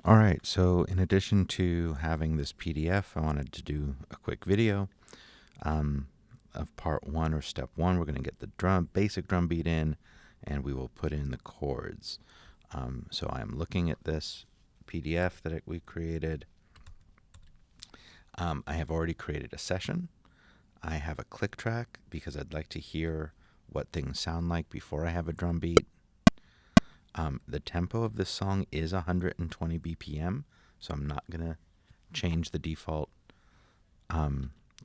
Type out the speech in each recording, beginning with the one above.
All right, so in addition to having this PDF, I wanted to do a quick video of part one or step one. We're going to get the basic drum beat in, and we will put in the chords. So I'm looking at this PDF that we created. I have already created a session. I have a click track because I'd like to hear what things sound like before I have a drum beat. The tempo of this song is 120 BPM, so I'm not going to change the default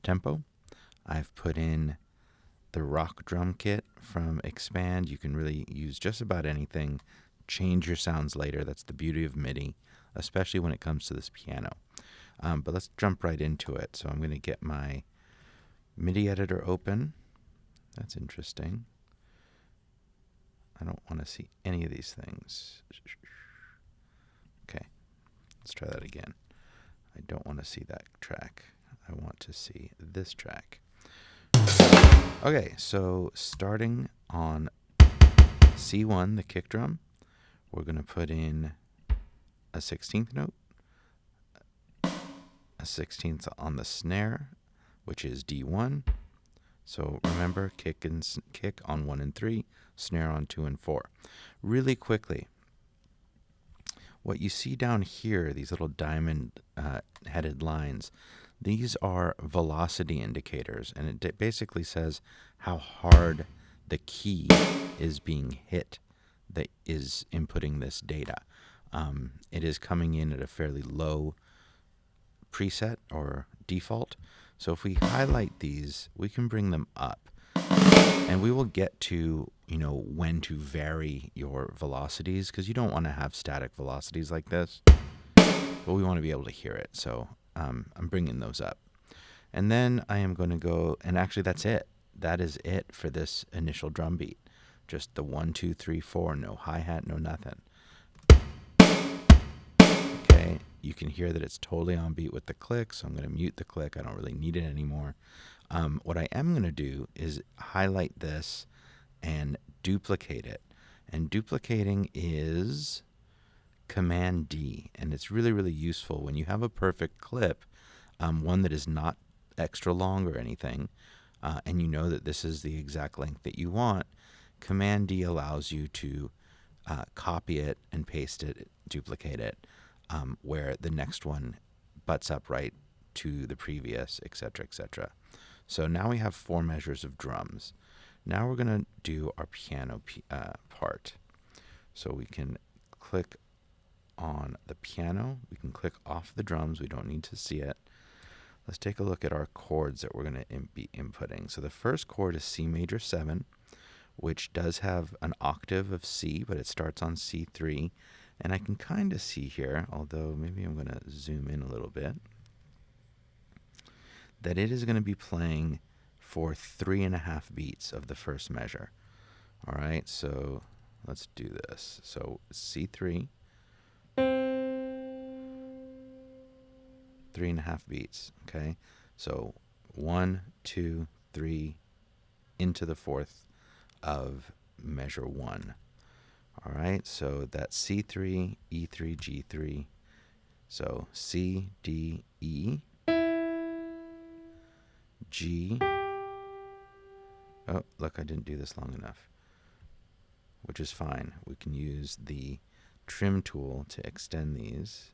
tempo. I've put in the rock drum kit from Expand. You can really use just about anything. Change your sounds later. That's the beauty of MIDI, especially when it comes to this piano. But let's jump right into it. So I'm going to get my MIDI editor open. That's interesting. I don't want to see any of these things. Okay, let's try that again. I don't want to see that track. I want to see this track. Okay, so starting on C1, the kick drum, we're going to put in a 16th note, a 16th on the snare, which is D1. So remember, kick on 1 and 3, snare on 2 and 4. Really quickly, what you see down here, these little diamond headed lines, these are velocity indicators, and it basically says how hard the key is being hit that is inputting this data. It is coming in at a fairly low preset or default. So if we highlight these, we can bring them up, and we will get to, when to vary your velocities, because you don't want to have static velocities like this, but we want to be able to hear it. So I'm bringing those up. And then I am going to go, and actually that's it. That is it for this initial drum beat. Just the 1, 2, 3, 4, no hi-hat, no nothing. Okay, you can hear that it's totally on beat with the click, so I'm going to mute the click. I don't really need it anymore. What I am going to do is highlight this and duplicate it. And duplicating is Command D, and it's really, really useful when you have a perfect clip, one that is not extra long or anything, and you know that this is the exact length that you want. Command D allows you to copy it and paste it, duplicate it, where the next one butts up right to the previous, etc., etc. So now we have 4 measures of drums. Now we're going to do our piano part. So we can click on the piano. We can click off the drums. We don't need to see it. Let's take a look at our chords that we're going to be inputting. So the first chord is C major 7, which does have an octave of C, but it starts on C3. And I can kind of see here, although maybe I'm going to zoom in a little bit, that it is going to be playing for 3.5 beats of the first measure. All right, so let's do this. So C3, 3.5 beats. Okay, so 1, 2, 3, into the 4th of measure 1. All right, so that's C3, E3, G3. So C, D, E, G. Oh, look, I didn't do this long enough, which is fine. We can use the trim tool to extend these.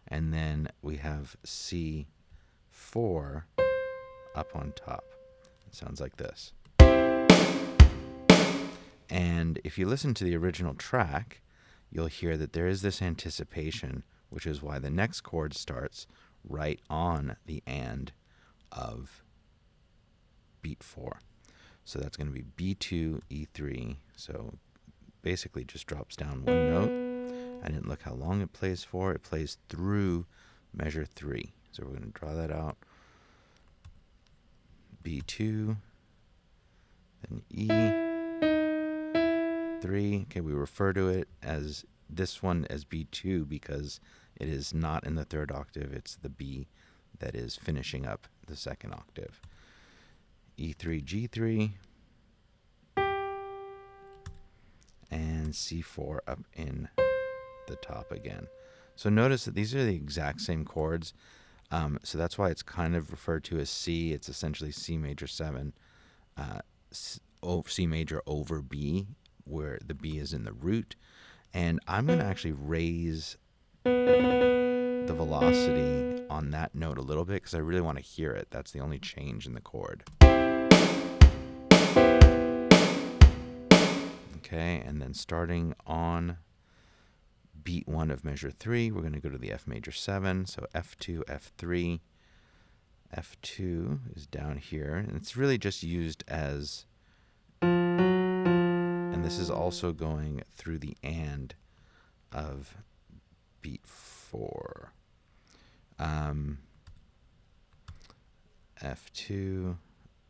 And then we have C4 up on top. It sounds like this. And if you listen to the original track, you'll hear that there is this anticipation, which is why the next chord starts right on the and of beat 4. So that's going to be B2, E3. So basically just drops down 1 note. I didn't look how long it plays for. It plays through measure 3. So we're going to draw that out. B2, then E3. Okay, we refer to it as this one as B2 because it is not in the 3rd octave. It's the B that is finishing up the 2nd octave. E3, G3, and C4 up in the top again. So notice that these are the exact same chords. So that's why it's kind of referred to as C. It's essentially C major 7, C major over B, where the B is in the root. And I'm going to actually raise the velocity on that note a little bit because I really want to hear it. That's the only change in the chord. Okay, and then starting on beat 1 of measure 3, we're going to go to the F major 7, so F2, F3. F2 is down here, and it's really just used as, and this is also going through the and of beat 4. F2,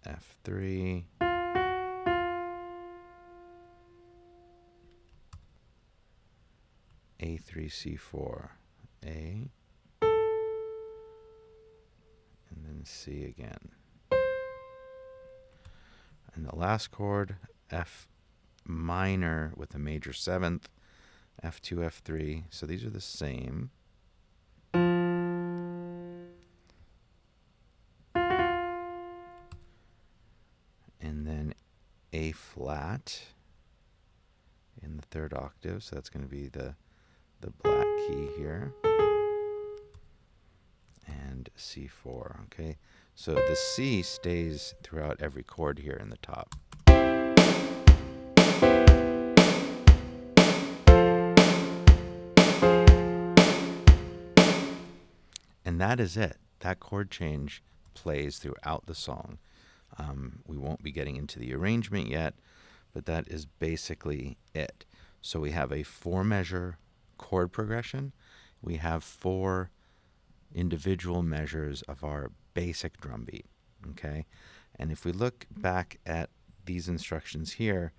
F3, A3, C4, A, and then C again. And the last chord, F minor with a major 7th, F2, F3. So these are the same. And then A flat in the 3rd octave. So that's going to be the black key here. And C4, okay? So the C stays throughout every chord here in the top. And that is it. That chord change plays throughout the song. We won't be getting into the arrangement yet, but that is basically it. So we have a 4-measure chord progression. We have 4 individual measures of our basic drum beat, okay? And if we look back at these instructions here,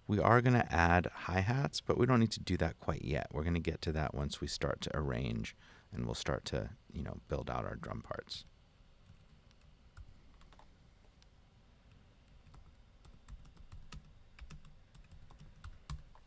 we are going to add hi-hats, but we don't need to do that quite yet. We're going to get to that once we start to arrange, and we'll start to, build out our drum parts.